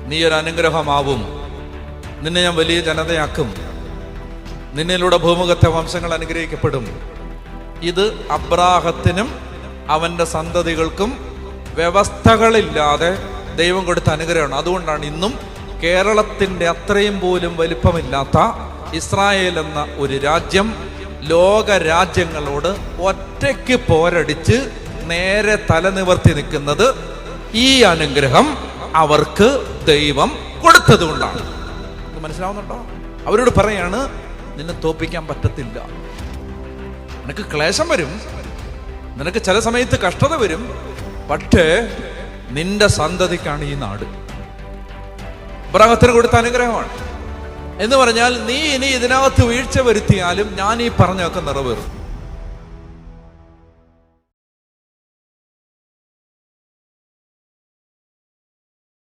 നീ ഒരു അനുഗ്രഹമാവും, നിന്നെ ഞാൻ വലിയ ജനതയാക്കും, നിന്നിലൂടെ ഭൂമുഖത്തെ വംശങ്ങൾ അനുഗ്രഹിക്കപ്പെടും. ഇത് അബ്രാഹത്തിനും അവൻ്റെ സന്തതികൾക്കും വ്യവസ്ഥകളില്ലാതെ ദൈവം കൊടുത്ത അനുഗ്രഹമാണ്. അതുകൊണ്ടാണ് ഇന്നും കേരളത്തിൻ്റെ അത്രയും പോലും വലിപ്പമില്ലാത്ത ഇസ്രായേൽ എന്ന ഒരു രാജ്യം ലോക രാജ്യങ്ങളോട് ഒറ്റയ്ക്ക് പോരടിച്ച് നേരെ തലനിവർത്തി നിൽക്കുന്നത്. ഈ അനുഗ്രഹം അവർക്ക് ദൈവം കൊടുത്തത് കൊണ്ടാണ്. മനസ്സിലാവുന്നുണ്ടോ? അവരോട് പറയാണ്, നിന്നെ തോൽപ്പിക്കാൻ പറ്റത്തില്ല. നിനക്ക് ക്ലേശം വരും, നിനക്ക് ചില സമയത്ത് കഷ്ടത വരും, പക്ഷേ നിന്റെ സന്തതിക്കാണ് ഈ നാട്. അബ്രാഹത്തിന് കൊടുത്ത അനുഗ്രഹമാണ് എന്ന് പറഞ്ഞാൽ, നീ ഇനി ഇതിനകത്ത് വീഴ്ച വരുത്തിയാലും ഞാൻ ഈ പറഞ്ഞൊക്കെ നിറവേറും.